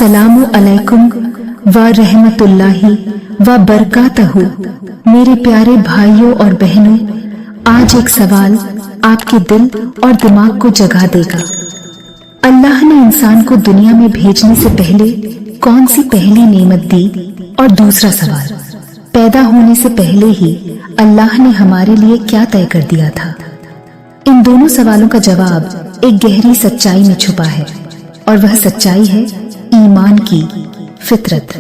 अस्सलामु अलैकुम व रहमतुल्लाहि व बरकातहू। मेरे प्यारे भाइयों और बहनों, आज एक सवाल आपके दिल और दिमाग को जगा देगा। अल्लाह ने इंसान को दुनिया में भेजने से पहले कौन सी पहली नेमत दी? और दूसरा सवाल, पैदा होने से पहले ही अल्लाह ने हमारे लिए क्या तय कर दिया था? इन दोनों सवालों का जवाब एक गहरी सच्चाई में छुपा है, और वह सच्चाई है ईमान की, फितरत।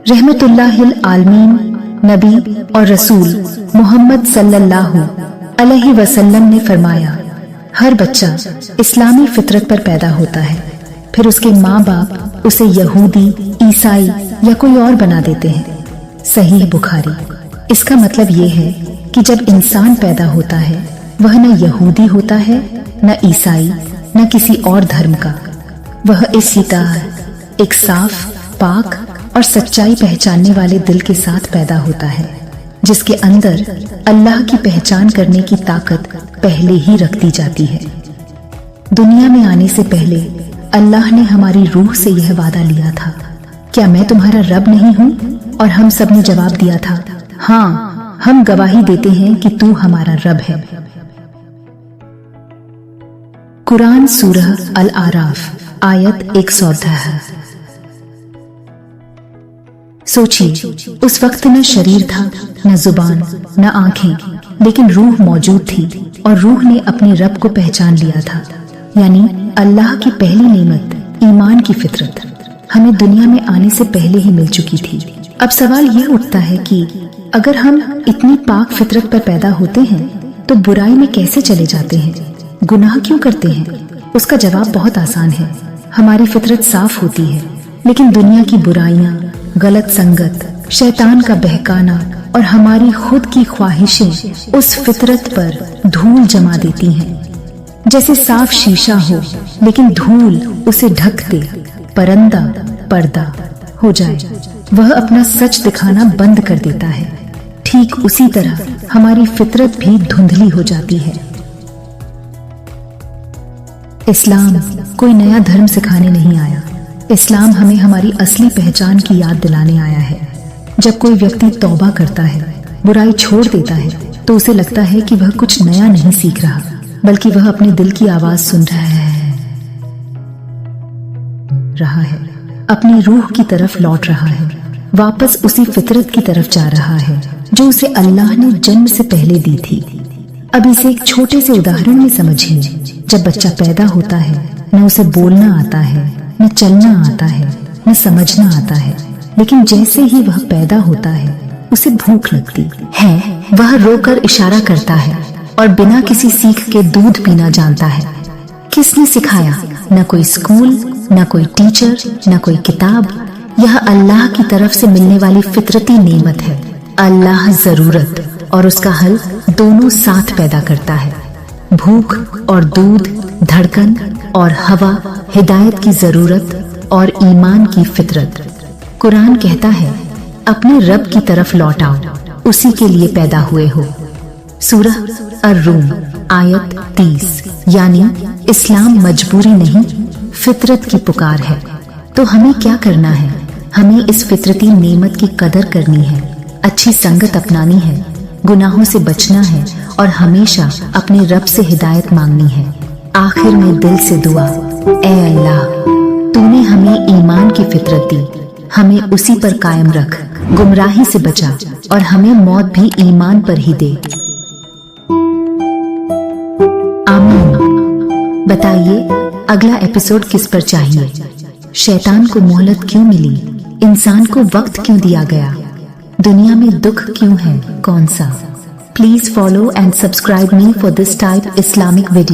रहमतुल्लाहिल आलमीन नबी और रसूल मोहम्मद सल्लल्लाहु अलैहि वसल्लम ने फरमाया, हर बच्चा इस्लामी फितरत पर पैदा होता है, फिर उसके माँ बाप उसे यहूदी, ईसाई या कोई और बना देते हैं। सहीह बुखारी। इसका मतलब ये है कि जब इंसान पैदा होता है वह न यहूदी होता है, न ईसाई, न किसी और धर्म का। वह इसी तरह एक साफ, पाक और सच्चाई पहचानने वाले दिल के साथ पैदा होता है, जिसके अंदर अल्लाह की पहचान करने की ताकत पहले ही रख दी जाती है। दुनिया में आने से पहले अल्लाह ने हमारी रूह से यह वादा लिया था, क्या मैं तुम्हारा रब नहीं हूँ? और हम सब ने जवाब दिया था, हाँ, हम गवाही देते हैं कि तू हमारा रब है। कुरान सूरह अल आराफ आयत 110। सोचिए, उस वक्त न शरीर था, न जुबान, न आंखें, लेकिन रूह मौजूद थी, और रूह ने अपने रब को पहचान लिया था। यानी अल्लाह की पहली नेमत ईमान की फितरत हमें दुनिया में आने से पहले ही मिल चुकी थी। अब सवाल यह उठता है कि अगर हम इतनी पाक फितरत पर पैदा होते हैं तो बुराई में कैसे चले जाते हैं, गुनाह क्यों करते हैं? उसका जवाब बहुत आसान है। हमारी फितरत साफ होती है, लेकिन दुनिया की बुराइयां, गलत संगत, शैतान का बहकाना और हमारी खुद की ख्वाहिशें उस फितरत पर धूल जमा देती हैं। जैसे साफ शीशा हो, लेकिन धूल उसे ढक दे, परंदा पर्दा हो जाए, वह अपना सच दिखाना बंद कर देता है। ठीक उसी तरह हमारी फितरत भी धुंधली हो जाती है। इस्लाम कोई नया धर्म सिखाने नहीं आया। इस्लाम हमें हमारी असली पहचान की याद दिलाने आया है। जब कोई व्यक्ति तौबा करता है, बुराई छोड़ देता है, तो उसे लगता है कि वह कुछ नया नहीं सीख रहा, बल्कि वह अपने दिल की आवाज सुन रहा है, अपनी रूह की तरफ लौट रहा है, वापस उसी फितरत की तरफ जा रहा है जो उसे अल्लाह ने जन्म से पहले दी थी। अब इसे एक छोटे से उदाहरण में समझिए। जब बच्चा पैदा होता है, न उसे बोलना आता है, न चलना आता है, न समझना आता है, लेकिन जैसे ही वह पैदा होता है उसे भूख लगती है। वह रोकर इशारा करता है और बिना किसी सीख के दूध पीना जानता है। किसने सिखाया? न कोई स्कूल, न कोई टीचर, न कोई किताब। यह अल्लाह की तरफ से मिलने वाली फितरती नेमत है। अल्लाह जरूरत और उसका हल दोनों साथ पैदा करता है। भूख और दूध, धड़कन और हवा, हिदायत की जरूरत और ईमान की फितरत। कुरान कहता है, अपने रब की तरफ लौट आओ, उसी के लिए पैदा हुए हो। सूरह अर-रूम आयत 30। यानी इस्लाम मजबूरी नहीं, फितरत की पुकार है। तो हमें क्या करना है? हमें इस फितरती नेमत की कदर करनी है, अच्छी संगत अपनानी है, गुनाहों से बचना है और हमेशा अपने रब से हिदायत मांगनी है। आखिर में दिल से दुआ, ऐ अल्लाह, तूने हमें ईमान की फितरत दी, हमें उसी पर कायम रख, गुमराही से बचा और हमें मौत भी ईमान पर ही दे। आमीन। बताइए, अगला एपिसोड किस पर चाहिए? शैतान को मोहलत क्यों मिली? इंसान को वक्त क्यों दिया गया? दुनिया में दुख क्यों है? कौन सा? Please follow and subscribe me for this type Islamic video.